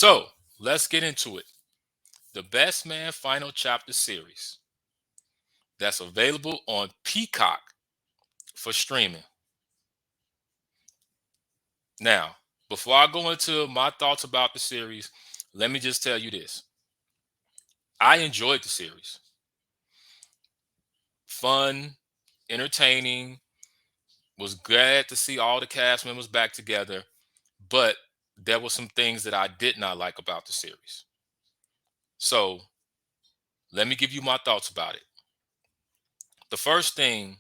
So let's get into it. The Best Man Final Chapter series that's available on Peacock for streaming. Now, before I go into my thoughts about the series, let me just tell you this. I enjoyed the series. Fun, entertaining, was glad to see all the cast members back together, but there were some things that I did not like about the series. So, let me give you my thoughts about it. The first thing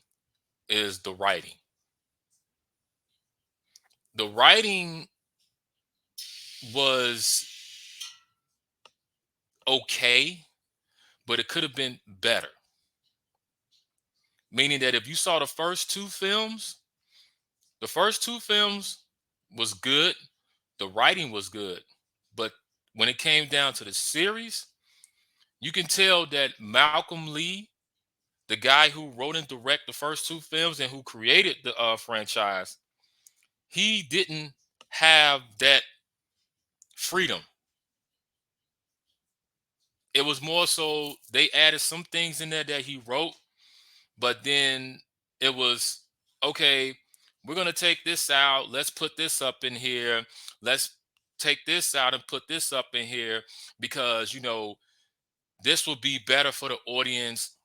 is the writing. The writing was okay, but it could have been better. Meaning that if you saw the first two films was good, the writing was good. But when it came down to the series, you can tell that Malcolm Lee, the guy who wrote and directed the first two films and who created the franchise, he didn't have that freedom. It was more so they added some things in there that he wrote, but then it was okay, we're going to take this out, let's put this up in here, let's take this out and put this up in here because this will be better for the audience.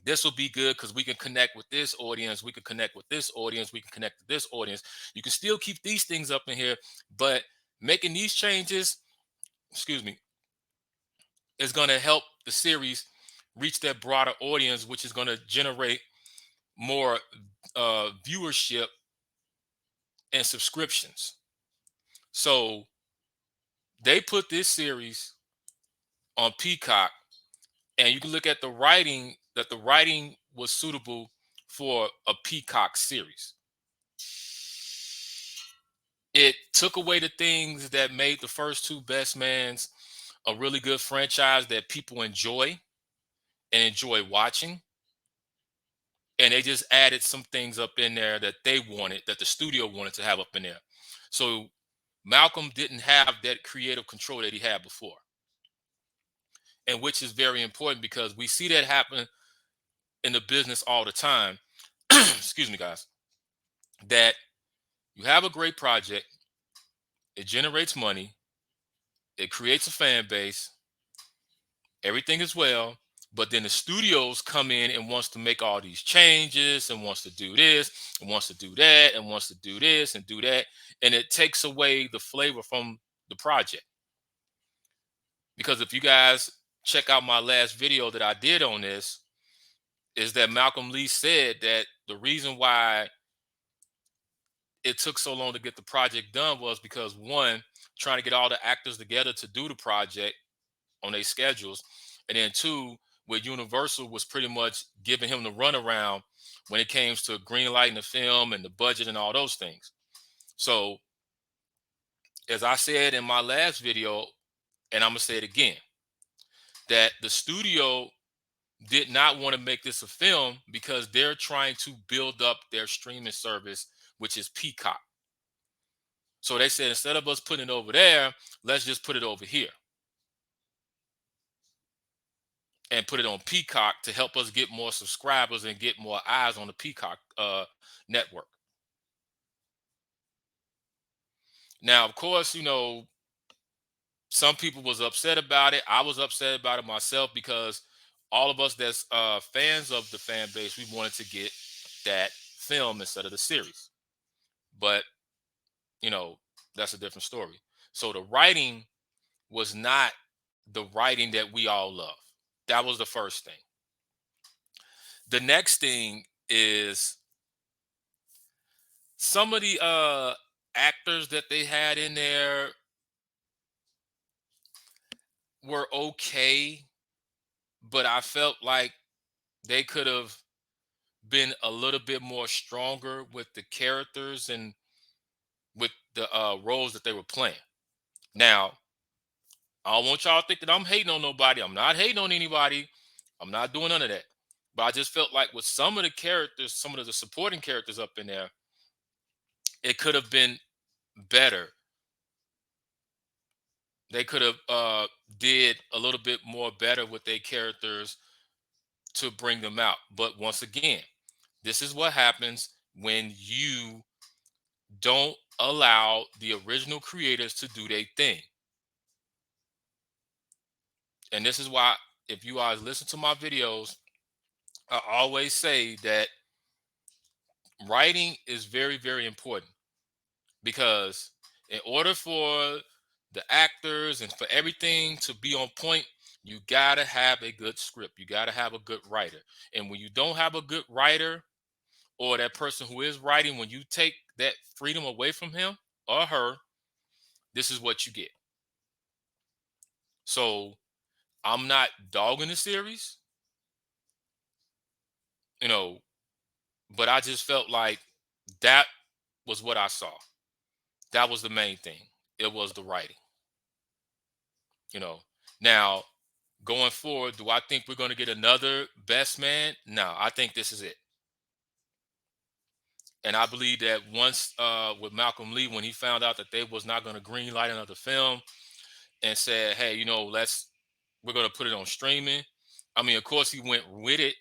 This will be good because we can connect with this audience, we can connect with this audience, we can connect with this audience. You can still keep these things up in here, but making these changes, excuse me, is going to help the series reach that broader audience, which is going to generate more viewership and subscriptions. So they put this series on Peacock, and you can look at the writing, that the writing was suitable for a Peacock series. It took away the things that made the first two Best Mans a really good franchise that people enjoy and enjoy watching. And they just added some things up in there that they wanted, that the studio wanted to have up in there. So Malcolm didn't have that creative control that he had before, and which is very important because we see that happen in the business all the time. Excuse me, guys. That you have a great project, it generates money, it creates a fan base, everything is well, but then the studios come in and wants to make all these changes and wants to do this and wants to do that and wants to do this and do that, and it takes away the flavor from the project. Because if you guys check out my last video that I did on this, is that Malcolm Lee said that the reason why it took so long to get the project done was because one, trying to get all the actors together to do the project on their schedules, and then two, where Universal was pretty much giving him the runaround when it came to green lighting the film and the budget and all those things. So, as I said in my last video, and I'm gonna say it again, that the studio did not want to make this a film because they're trying to build up their streaming service, which is Peacock. So they said instead of us putting it over there, let's just put it over here and put it on Peacock to help us get more subscribers and get more eyes on the Peacock network. Now, of course, some people was upset about it. I was upset about it myself because all of us that's fans of the fan base, we wanted to get that film instead of the series. But you know, that's a different story. So the writing was not the writing that we all love. That was the first thing. The next thing is some of the actors that they had in there were okay, but I felt like they could have been a little bit more stronger with the characters and with the roles that they were playing. Now, I don't want y'all to think that I'm hating on nobody. I'm not hating on anybody. I'm not doing none of that. But I just felt like with some of the characters, some of the supporting characters up in there, it could have been better They could have did a little bit more better with their characters to bring them out. But once again, this is what happens when you don't allow the original creators to do their thing. And this is why, if you guys listen to my videos, I always say that writing is very, very important, because in order for the actors and for everything to be on point, you got to have a good script. You got to have a good writer. And when you don't have a good writer, or that person who is writing, when you take that freedom away from him or her, this is what you get. So I'm not dogging the series, you know, but I just felt like that was what I saw. That was the main thing. It was the writing, you know. Now, going forward, do I think we're going to get another best man? No, I think this is it. And I believe that once with Malcolm Lee, when he found out that they was not going to green light another film and said, hey, we're going to put it on streaming. I mean, of course, he went with it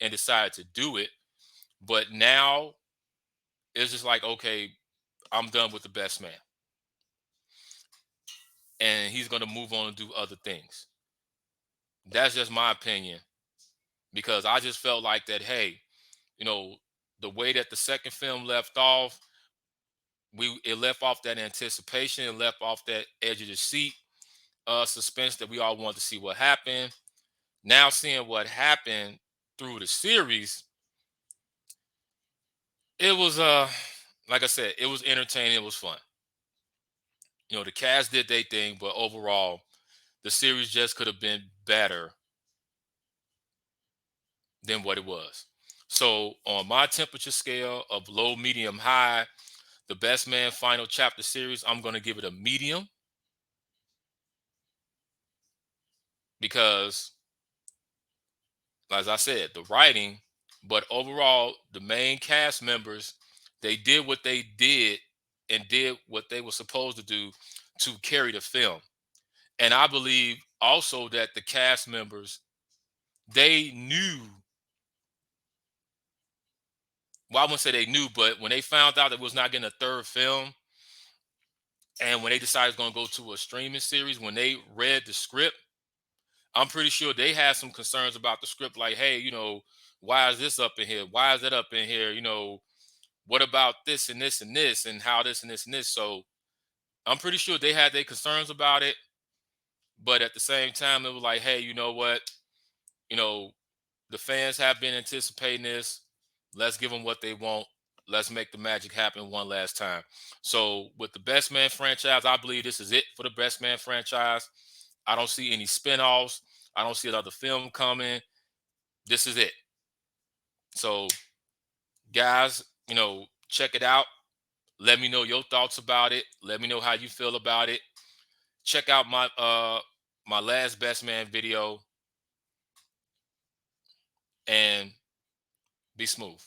and decided to do it. But now it's just like, okay, I'm done with the best man. And he's going to move on and do other things. That's just my opinion, because I just felt like that, hey, you know, the way that the second film left off, it left off that anticipation, it left off that edge of the seat suspense that we all wanted to see what happened. Now seeing what happened through the series, it was like I said, it was entertaining, it was fun. The cast did their thing, but overall, the series just could have been better than what it was. So on my temperature scale of low, medium, high, the Best Man Final Chapter series, I'm going to give it a medium, because, as I said, the writing, but overall, the main cast members, they did what they did and did what they were supposed to do to carry the film. And I believe also that the cast members, they knew, well, I wouldn't say they knew, but when they found out that it was not getting a third film, and when they decided it's going to go to a streaming series, when they read the script, I'm pretty sure they had some concerns about the script, like, hey, why is this up in here? Why is that up in here? What about this and this and this, and how this and this and this? So I'm pretty sure they had their concerns about it. But at the same time, it was like, hey, you know what? You know, the fans have been anticipating this. Let's give them what they want. Let's make the magic happen one last time. So with the Best Man franchise, I believe this is it for the Best Man franchise. I don't see any spinoffs. I don't see another film coming. This is it. So, guys, check it out. Let me know your thoughts about it. Let me know how you feel about it. Check out my last Best Man video, and be smooth.